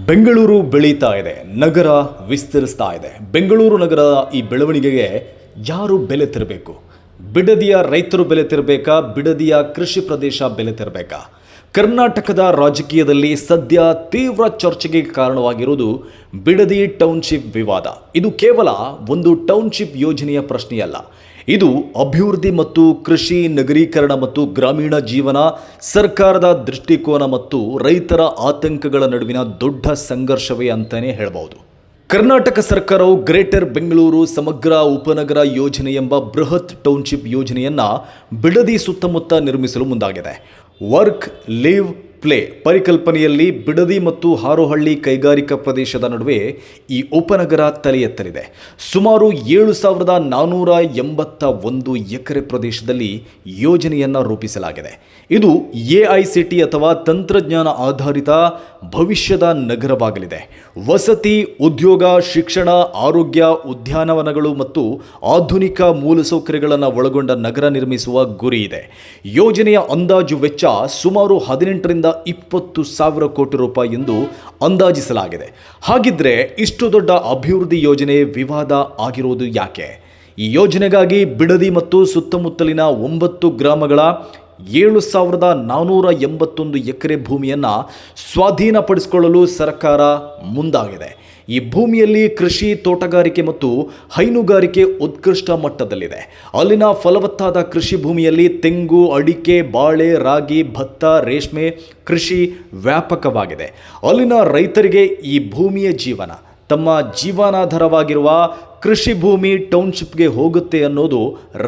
ಬೆಂಗಳೂರು ಬೆಳೀತಾ ಇದೆ, ನಗರ ವಿಸ್ತರಿಸ್ತಾ ಇದೆ. ಬೆಂಗಳೂರು ನಗರದ ಈ ಬೆಳವಣಿಗೆಗೆ ಯಾರು ಬೆಲೆ ತೆರಬೇಕು? ಬಿಡದಿಯ ರೈತರು ಬೆಲೆ ತೆರಬೇಕಾ? ಬಿಡದಿಯ ಕೃಷಿ ಪ್ರದೇಶ ಬೆಲೆ ತೆರಬೇಕಾ? ಕರ್ನಾಟಕದ ರಾಜಕೀಯದಲ್ಲಿ ಸದ್ಯ ತೀವ್ರ ಚರ್ಚೆಗೆ ಕಾರಣವಾಗಿರುವುದು ಬಿಡದಿ ಟೌನ್ಶಿಪ್ ವಿವಾದ. ಇದು ಕೇವಲ ಒಂದು ಟೌನ್ಶಿಪ್ ಯೋಜನೆಯ ಪ್ರಶ್ನೆಯಲ್ಲ. ಇದು ಅಭಿವೃದ್ಧಿ ಮತ್ತು ಕೃಷಿ, ನಗರೀಕರಣ ಮತ್ತು ಗ್ರಾಮೀಣ ಜೀವನ, ಸರ್ಕಾರದ ದೃಷ್ಟಿಕೋನ ಮತ್ತು ರೈತರ ಆತಂಕಗಳ ನಡುವಿನ ದೊಡ್ಡ ಸಂಘರ್ಷವೇ ಅಂತಾನೆ ಹೇಳಬಹುದು. ಕರ್ನಾಟಕ ಸರ್ಕಾರವು ಗ್ರೇಟರ್ ಬೆಂಗಳೂರು ಸಮಗ್ರ ಉಪನಗರ ಯೋಜನೆ ಎಂಬ ಬೃಹತ್ ಟೌನ್ಶಿಪ್ ಯೋಜನೆಯನ್ನ ಬಿಡದಿ ಸುತ್ತಮುತ್ತ ನಿರ್ಮಿಸಲು ಮುಂದಾಗಿದೆ. ವರ್ಕ್, ಲಿವ್, ಪ್ಲೇ ಪರಿಕಲ್ಪನೆಯಲ್ಲಿ ಬಿಡದಿ ಮತ್ತು ಹಾರೋಹಳ್ಳಿ ಕೈಗಾರಿಕಾ ಪ್ರದೇಶದ ನಡುವೆ ಈ ಉಪನಗರ ತಲೆ ಎತ್ತಲಿದೆ. ಸುಮಾರು 7,481 ಎಕರೆ ಪ್ರದೇಶದಲ್ಲಿ ಯೋಜನೆಯನ್ನು ರೂಪಿಸಲಾಗಿದೆ. ಇದು AICT ಅಥವಾ ತಂತ್ರಜ್ಞಾನ ಆಧಾರಿತ ಭವಿಷ್ಯದ ನಗರವಾಗಲಿದೆ. ವಸತಿ, ಉದ್ಯೋಗ, ಶಿಕ್ಷಣ, ಆರೋಗ್ಯ, ಉದ್ಯಾನವನಗಳು ಮತ್ತು ಆಧುನಿಕ ಮೂಲಸೌಕರ್ಯಗಳನ್ನು ಒಳಗೊಂಡ ನಗರ ನಿರ್ಮಿಸುವ ಗುರಿ ಇದೆ. ಯೋಜನೆಯ ಅಂದಾಜು ವೆಚ್ಚ ಸುಮಾರು 18ರಿಂದ 20,000 ಕೋಟಿ ರೂಪಾಯಿ ಎಂದು ಅಂದಾಜಿಸಲಾಗಿದೆ. ಹಾಗಿದ್ರೆ ಇಷ್ಟು ದೊಡ್ಡ ಅಭಿವೃದ್ಧಿ ಯೋಜನೆ ವಿವಾದ ಆಗಿರುವುದು ಯಾಕೆ? ಈ ಯೋಜನೆಗಾಗಿ ಬಿಡದಿ ಮತ್ತು ಸುತ್ತಮುತ್ತಲಿನ 9 ಗ್ರಾಮಗಳ 7,481 ಎಕರೆ ಭೂಮಿಯನ್ನು ಸ್ವಾಧೀನಪಡಿಸಿಕೊಳ್ಳಲು ಸರ್ಕಾರ ಮುಂದಾಗಿದೆ. ಈ ಭೂಮಿಯಲ್ಲಿ ಕೃಷಿ, ತೋಟಗಾರಿಕೆ ಮತ್ತು ಹೈನುಗಾರಿಕೆ ಉತ್ಕೃಷ್ಟ ಮಟ್ಟದಲ್ಲಿದೆ. ಅಲ್ಲಿನ ಫಲವತ್ತಾದ ಕೃಷಿ ಭೂಮಿಯಲ್ಲಿ ತೆಂಗು, ಅಡಿಕೆ, ಬಾಳೆ, ರಾಗಿ, ಭತ್ತ, ರೇಷ್ಮೆ ಕೃಷಿ ವ್ಯಾಪಕವಾಗಿದೆ. ಅಲ್ಲಿನ ರೈತರಿಗೆ ಈ ಭೂಮಿಯ ಜೀವನ, ತಮ್ಮ ಜೀವನಾಧಾರವಾಗಿರುವ ಕೃಷಿ ಭೂಮಿ ಟೌನ್ಶಿಪ್ಗೆ ಹೋಗುತ್ತೆ ಅನ್ನೋದು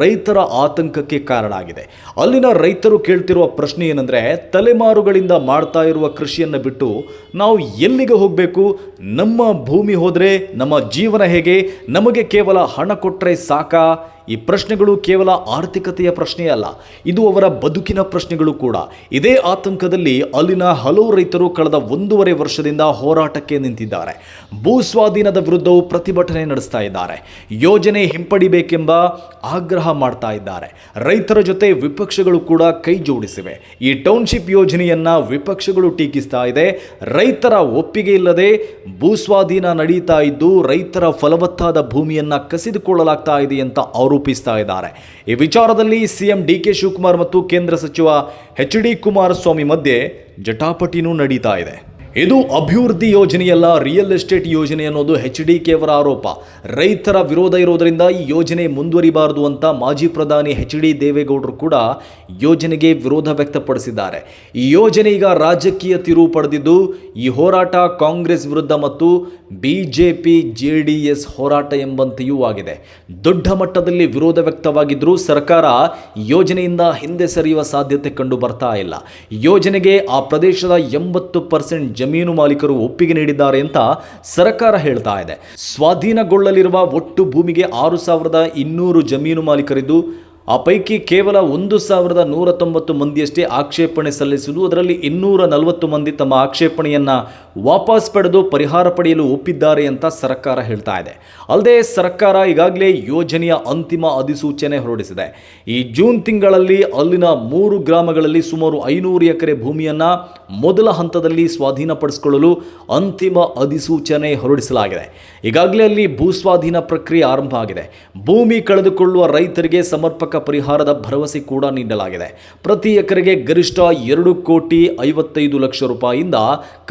ರೈತರ ಆತಂಕಕ್ಕೆ ಕಾರಣ ಆಗಿದೆ. ಅಲ್ಲಿನ ರೈತರು ಕೇಳ್ತಿರುವ ಪ್ರಶ್ನೆ ಏನಂದರೆ, ತಲೆಮಾರುಗಳಿಂದ ಮಾಡ್ತಾ ಇರುವ ಕೃಷಿಯನ್ನು ಬಿಟ್ಟು ನಾವು ಎಲ್ಲಿಗೆ ಹೋಗಬೇಕು? ನಮ್ಮ ಭೂಮಿ ಹೋದರೆ ನಮ್ಮ ಜೀವನ ಹೇಗೆ? ನಮಗೆ ಕೇವಲ ಹಣ ಕೊಟ್ಟರೆ ಸಾಕಾ? ಈ ಪ್ರಶ್ನೆಗಳು ಕೇವಲ ಆರ್ಥಿಕತೆಯ ಪ್ರಶ್ನೆಯಲ್ಲ, ಇದು ಅವರ ಬದುಕಿನ ಪ್ರಶ್ನೆಗಳು ಕೂಡ. ಇದೇ ಆತಂಕದಲ್ಲಿ ಅಲ್ಲಿನ ಹಲವು ರೈತರು ಕಳೆದ 1.5 ವರ್ಷದಿಂದ ಹೋರಾಟಕ್ಕೆ ನಿಂತಿದ್ದಾರೆ. ಭೂ ಸ್ವಾಧೀನದ ವಿರುದ್ಧವೂ ಪ್ರತಿಭಟನೆ ನಡೆಸ್ತಾ ಇದ್ದಾರೆ. ಯೋಜನೆ ಹಿಂಪಡಿಬೇಕೆಂಬ ಆಗ್ರಹ ಮಾಡ್ತಾ ಇದ್ದಾರೆ. ರೈತರ ಜೊತೆ ವಿಪಕ್ಷಗಳು ಕೂಡ ಕೈ ಜೋಡಿಸಿವೆ. ಈ ಟೌನ್ಶಿಪ್ ಯೋಜನೆಯನ್ನ ವಿಪಕ್ಷಗಳು ಟೀಕಿಸ್ತಾ ಇದೆ. ರೈತರ ಒಪ್ಪಿಗೆ ಇಲ್ಲದೆ ಭೂ ಸ್ವಾಧೀನ ನಡೀತಾ ಇದ್ದು ರೈತರ ಫಲವತ್ತಾದ ಭೂಮಿಯನ್ನ ಕಸಿದುಕೊಳ್ಳಲಾಗ್ತಾ ಇದೆ ಅಂತ ಆರೋಪಿಸ್ತಾ ಇದ್ದಾರೆ. ಈ ವಿಚಾರದಲ್ಲಿ ಸಿಎಂ DK ಶಿವಕುಮಾರ್ ಮತ್ತು ಕೇಂದ್ರ ಸಚಿವ HD ಕುಮಾರಸ್ವಾಮಿ ಮಧ್ಯೆ ಜಟಾಪಟಿನೂ ನಡೀತಾ ಇದೆ. ಇದು ಅಭಿವೃದ್ಧಿ ಯೋಜನೆಯಲ್ಲ, ರಿಯಲ್ ಎಸ್ಟೇಟ್ ಯೋಜನೆ ಅನ್ನೋದು HDK ಅವರ ಆರೋಪ. ರೈತರ ವಿರೋಧ ಇರೋದರಿಂದ ಈ ಯೋಜನೆ ಮುಂದುವರಿಬಾರದು ಅಂತ ಮಾಜಿ ಪ್ರಧಾನಿ HD ದೇವೇಗೌಡರು ಕೂಡ ಯೋಜನೆಗೆ ವಿರೋಧ ವ್ಯಕ್ತಪಡಿಸಿದ್ದಾರೆ. ಈ ಯೋಜನೆ ಈಗ ರಾಜಕೀಯ ತಿರುವು ಪಡೆದಿದ್ದು ಈ ಹೋರಾಟ ಕಾಂಗ್ರೆಸ್ ವಿರುದ್ಧ ಮತ್ತು BJP JDS ಹೋರಾಟ ಎಂಬಂತೆಯೂ ಆಗಿದೆ. ದೊಡ್ಡ ಮಟ್ಟದಲ್ಲಿ ವಿರೋಧ ವ್ಯಕ್ತವಾಗಿದ್ದರೂ ಸರ್ಕಾರ ಯೋಜನೆಯಿಂದ ಹಿಂದೆ ಸರಿಯುವ ಸಾಧ್ಯತೆ ಕಂಡು ಬರ್ತಾ ಇಲ್ಲ. ಯೋಜನೆಗೆ ಆ ಪ್ರದೇಶದ 80% ಜಮೀನು ಮಾಲೀಕರು ಒಪ್ಪಿಗೆ ನೀಡಿದ್ದಾರೆ ಅಂತ ಸರ್ಕಾರ ಹೇಳ್ತಾ ಇದೆ. ಸ್ವಾಧೀನಗೊಳ್ಳಲಿರುವ ಒಟ್ಟು ಭೂಮಿಗೆ 6,200 ಜಮೀನು ಮಾಲೀಕರಿದ್ದು ಆ ಪೈಕಿ ಕೇವಲ 1,190 ಮಂದಿಯಷ್ಟೇ ಆಕ್ಷೇಪಣೆ ಸಲ್ಲಿಸುವುದು. ಅದರಲ್ಲಿ 240 ಮಂದಿ ತಮ್ಮ ಆಕ್ಷೇಪಣೆಯನ್ನು ವಾಪಸ್ ಪಡೆದು ಪರಿಹಾರ ಪಡೆಯಲು ಒಪ್ಪಿದ್ದಾರೆ ಅಂತ ಸರ್ಕಾರ ಹೇಳ್ತಾ ಇದೆ. ಅಲ್ಲದೆ ಸರ್ಕಾರ ಈಗಾಗಲೇ ಯೋಜನೆಯ ಅಂತಿಮ ಅಧಿಸೂಚನೆ ಹೊರಡಿಸಿದೆ. ಈ ಜೂನ್ ತಿಂಗಳಲ್ಲಿ ಅಲ್ಲಿನ 3 ಗ್ರಾಮಗಳಲ್ಲಿ ಸುಮಾರು 500 ಎಕರೆ ಭೂಮಿಯನ್ನು ಮೊದಲ ಹಂತದಲ್ಲಿ ಸ್ವಾಧೀನಪಡಿಸಿಕೊಳ್ಳಲು ಅಂತಿಮ ಅಧಿಸೂಚನೆ ಹೊರಡಿಸಲಾಗಿದೆ. ಈಗಾಗಲೇ ಅಲ್ಲಿ ಭೂ ಸ್ವಾಧೀನ ಪ್ರಕ್ರಿಯೆ ಆರಂಭ ಆಗಿದೆ. ಭೂಮಿ ಕಳೆದುಕೊಳ್ಳುವ ರೈತರಿಗೆ ಸಮರ್ಪಕ ಪರಿಹಾರದ ಭರವಸೆ ಕೂಡ ನೀಡಲಾಗಿದೆ. ಪ್ರತಿ ಎಕರೆಗೆ ಗರಿಷ್ಠ 2,55 ಲಕ್ಷ ರೂಪಾಯಿಯಿಂದ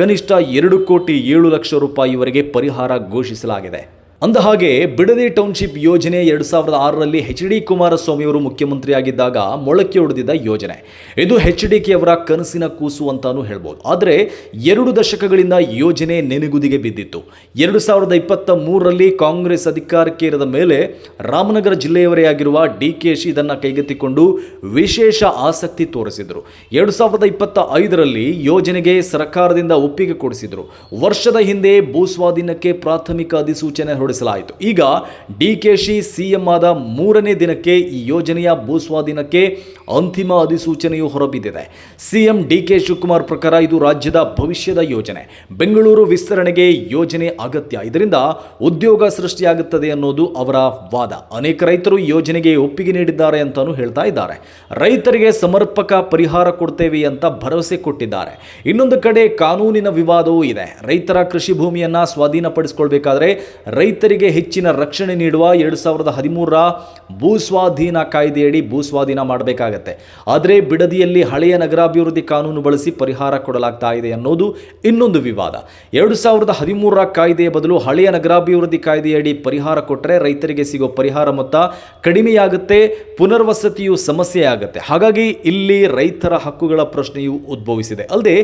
ಕನಿಷ್ಠ 2,7 ಲಕ್ಷ ರೂಪಾಯಿವರೆಗೆ ಪರಿಹಾರ ಘೋಷಿಸಲಾಗಿದೆ. ಅಂದಹಾಗೆ ಬಿಡದಿ ಟೌನ್ಶಿಪ್ ಯೋಜನೆ 2006ರಲ್ಲಿ HD ಕುಮಾರಸ್ವಾಮಿ ಅವರು ಮುಖ್ಯಮಂತ್ರಿಯಾಗಿದ್ದಾಗ ಮೊಳಕೆ ಹೊಡೆದಿದ್ದ ಯೋಜನೆ. ಇದು HDK ಅವರ ಕನಸಿನ ಕೂಸು ಅಂತಾನೂ ಹೇಳ್ಬೋದು. ಆದರೆ 2 ದಶಕಗಳಿಂದ ಯೋಜನೆ ನೆನೆಗುದಿಗೆ ಬಿದ್ದಿತ್ತು. 2023ರಲ್ಲಿ ಕಾಂಗ್ರೆಸ್ ಅಧಿಕಾರಕ್ಕೆ ಇರದ ಮೇಲೆ ರಾಮನಗರ ಜಿಲ್ಲೆಯವರೇ ಆಗಿರುವ DKಶಿ ಇದನ್ನು ಕೈಗೆತ್ತಿಕೊಂಡು ವಿಶೇಷ ಆಸಕ್ತಿ ತೋರಿಸಿದರು. 2025ರಲ್ಲಿ ಯೋಜನೆಗೆ ಸರ್ಕಾರದಿಂದ ಒಪ್ಪಿಗೆ ಕೊಡಿಸಿದರು. ವರ್ಷದ ಹಿಂದೆ ಭೂ ಸ್ವಾಧೀನಕ್ಕೆ ಪ್ರಾಥಮಿಕ ಅಧಿಸೂಚನೆ ಹೊರಡಿಸಿದರು. ಅಂತಿಮಗೊಳಿಸಲಾಯಿತು. ಈಗ ಡಿಕೆಶಿ ಸಿಎಂ ಆದ 3ನೇ ದಿನಕ್ಕೆ ಈ ಯೋಜನೆಯ ಭೂಸ್ವಾಧೀನಕ್ಕೆ ಅಂತಿಮ ಅಧಿಸೂಚನೆಯು ಹೊರಬಿದ್ದಿದೆ. ಸಿಎಂ ಡಿಕೆ ಶಿವಕುಮಾರ್ ಪ್ರಕಾರ ಇದು ರಾಜ್ಯದ ಭವಿಷ್ಯದ ಯೋಜನೆ. ಬೆಂಗಳೂರು ವಿಸ್ತರಣೆಗೆ ಯೋಜನೆ ಅಗತ್ಯ, ಇದರಿಂದ ಉದ್ಯೋಗ ಸೃಷ್ಟಿಯಾಗುತ್ತದೆ ಅನ್ನೋದು ಅವರ ವಾದ. ಅನೇಕ ರೈತರು ಈ ಯೋಜನೆಗೆ ಒಪ್ಪಿಗೆ ನೀಡಿದ್ದಾರೆ ಅಂತಾನೂ ಹೇಳ್ತಾ ಇದ್ದಾರೆ. ರೈತರಿಗೆ ಸಮರ್ಪಕ ಪರಿಹಾರ ಕೊಡ್ತೇವೆ ಅಂತ ಭರವಸೆ ಕೊಟ್ಟಿದ್ದಾರೆ. ಇನ್ನೊಂದು ಕಡೆ ಕಾನೂನಿನ ವಿವಾದವೂ ಇದೆ. ರೈತರ ಕೃಷಿ ಭೂಮಿಯನ್ನ ಸ್ವಾಧೀನಪಡಿಸಿಕೊಳ್ಬೇಕಾದ್ರೆ ರೈತರಿಗೆ ಹೆಚ್ಚಿನ ರಕ್ಷಣೆ ನೀಡುವ 2013ರ ಭೂಸ್ವಾಧೀನ ಕಾಯ್ದೆಯಡಿ ಭೂಸ್ವಾಧೀನ ಮಾಡಬೇಕಾಗತ್ತೆ. ಆದರೆ ಬಿಡದಿಯಲ್ಲಿ ಹಳೆಯ ನಗರಾಭಿವೃದ್ಧಿ ಕಾನೂನು ಬಳಸಿ ಪರಿಹಾರ ಕೊಡಲಾಗ್ತಾ ಇದೆ ಅನ್ನೋದು ಇನ್ನೊಂದು ವಿವಾದ. 2013ರ ಕಾಯ್ದೆಯ ಬದಲು ಹಳೆಯ ನಗರಾಭಿವೃದ್ಧಿ ಕಾಯ್ದೆಯಡಿ ಪರಿಹಾರ ಕೊಟ್ಟರೆ ರೈತರಿಗೆ ಸಿಗೋ ಪರಿಹಾರ ಮೊತ್ತ ಕಡಿಮೆಯಾಗುತ್ತೆ, ಪುನರ್ವಸತಿಯು ಸಮಸ್ಯೆ ಆಗುತ್ತೆ. ಹಾಗಾಗಿ ಇಲ್ಲಿ ರೈತರ ಹಕ್ಕುಗಳ ಪ್ರಶ್ನೆಯು ಉದ್ಭವಿಸಿದೆ. ಅಲ್ಲದೆ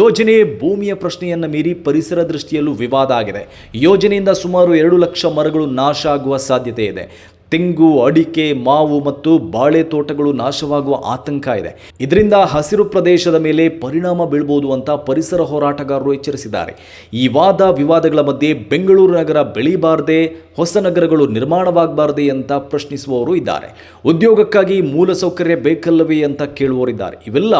ಯೋಜನೆ ಭೂಮಿಯ ಪ್ರಶ್ನೆಯನ್ನು ಮೀರಿ ಪರಿಸರ ದೃಷ್ಟಿಯಲ್ಲೂ ವಿವಾದ ಆಗಿದೆ. ಯೋಜನೆಯಿಂದ ಸುಮಾರು 2 ಲಕ್ಷ ಮರಗಳು ನಾಶ ಆಗುವ ಸಾಧ್ಯತೆ ಇದೆ. ತೆಂಗು, ಅಡಿಕೆ, ಮಾವು ಮತ್ತು ಬಾಳೆ ತೋಟಗಳು ನಾಶವಾಗುವ ಆತಂಕ ಇದೆ. ಇದರಿಂದ ಹಸಿರು ಪ್ರದೇಶದ ಮೇಲೆ ಪರಿಣಾಮ ಬೀಳಬಹುದು ಅಂತ ಪರಿಸರ ಹೋರಾಟಗಾರರು ಎಚ್ಚರಿಸಿದ್ದಾರೆ. ಈ ವಾದ ವಿವಾದಗಳ ಮಧ್ಯೆ ಬೆಂಗಳೂರು ನಗರ ಬೆಳೀಬಾರದೆ, ಹೊಸ ನಗರಗಳು ನಿರ್ಮಾಣವಾಗಬಾರದೆ ಅಂತ ಪ್ರಶ್ನಿಸುವವರು ಇದ್ದಾರೆ. ಉದ್ಯೋಗಕ್ಕಾಗಿ ಮೂಲಸೌಕರ್ಯ ಬೇಕಲ್ಲವೇ ಅಂತ ಕೇಳುವವರಿದ್ದಾರೆ. ಇವೆಲ್ಲ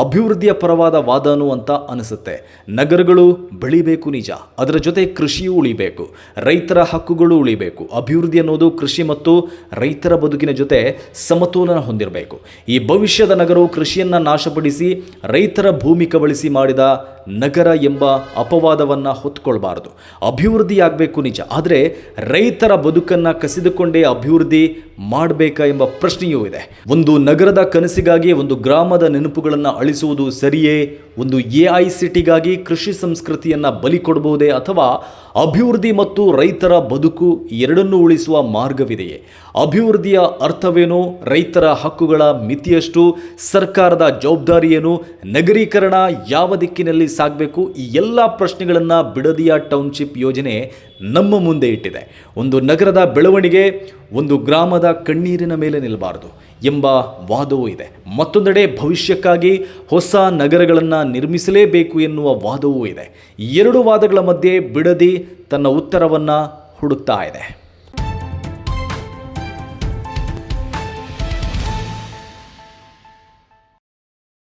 ಅಭಿವೃದ್ಧಿಯ ಪರವಾದ ವಾದನು ಅಂತ ಅನಿಸುತ್ತೆ. ನಗರಗಳು ಬೆಳಿಬೇಕು ನಿಜ, ಅದರ ಜೊತೆ ಕೃಷಿಯೂ ಉಳಿಬೇಕು, ರೈತರ ಹಕ್ಕುಗಳು ಉಳಿಬೇಕು. ಅಭಿವೃದ್ಧಿ ಅನ್ನೋದು ಕೃಷಿ ಮತ್ತು ರೈತರ ಬದುಕಿನ ಜೊತೆ ಸಮತೋಲನ ಹೊಂದಿರಬೇಕು. ಈ ಭವಿಷ್ಯದ ನಗರವು ಕೃಷಿಯನ್ನ ನಾಶಪಡಿಸಿ ರೈತರ ಭೂಮಿ ಕಬಳಿಸಿ ಮಾಡಿದ ನಗರ ಎಂಬ ಅಪವಾದವನ್ನ ಹೊತ್ತುಕೊಳ್ಬಾರದು. ಅಭಿವೃದ್ಧಿ ಆಗಬೇಕು ನಿಜ, ಆದರೆ ರೈತರ ಬದುಕನ್ನ ಕಸಿದುಕೊಂಡೇ ಅಭಿವೃದ್ಧಿ ಮಾಡಬೇಕಾ ಎಂಬ ಪ್ರಶ್ನೆಯೂ ಇದೆ. ಒಂದು ನಗರದ ಕನಸಿಗಾಗಿ ಒಂದು ಗ್ರಾಮದ ನೆನಪುಗಳನ್ನು ಅಳಿಸುವುದು ಸರಿಯೇ? ಒಂದು AICTಗಾಗಿ ಕೃಷಿ ಸಂಸ್ಕೃತಿಯನ್ನ ಬಲಿ ಕೊಡಬಹುದೇ? ಅಥವಾ ಅಭಿವೃದ್ಧಿ ಮತ್ತು ರೈತರ ಬದುಕು ಎರಡನ್ನೂ ಉಳಿಸುವ ಮಾರ್ಗವಿದೆಯೇ? ಅಭಿವೃದ್ಧಿಯ ಅರ್ಥವೇನು? ರೈತರ ಹಕ್ಕುಗಳ ಮಿತಿಯಷ್ಟು? ಸರ್ಕಾರದ ಜವಾಬ್ದಾರಿ ಏನು? ನಗರೀಕರಣ ಯಾವ ದಿಕ್ಕಿನಲ್ಲಿ ಸಾಗಬೇಕು? ಈ ಎಲ್ಲ ಪ್ರಶ್ನೆಗಳನ್ನು ಬಿಡದಿಯ ಟೌನ್ಶಿಪ್ ಯೋಜನೆ ನಮ್ಮ ಮುಂದೆ ಇಟ್ಟಿದೆ. ಒಂದು ನಗರದ ಬೆಳವಣಿಗೆ ಒಂದು ಗ್ರಾಮದ ಕಣ್ಣೀರಿನ ಮೇಲೆ ನಿಲ್ಲಬಾರದು ಎಂಬ ವಾದವೂ ಇದೆ. ಮತ್ತೊಂದೆಡೆ ಭವಿಷ್ಯಕ್ಕಾಗಿ ಹೊಸ ನಗರಗಳನ್ನು ನಿರ್ಮಿಸಲೇಬೇಕು ಎನ್ನುವ ವಾದವೂ ಇದೆ. ಈ ಎರಡು ವಾದಗಳ ಮಧ್ಯೆ ಬಿಡದಿ ತನ್ನ ಉತ್ತರವನ್ನು ಹುಡುಕ್ತಾ ಇದೆ.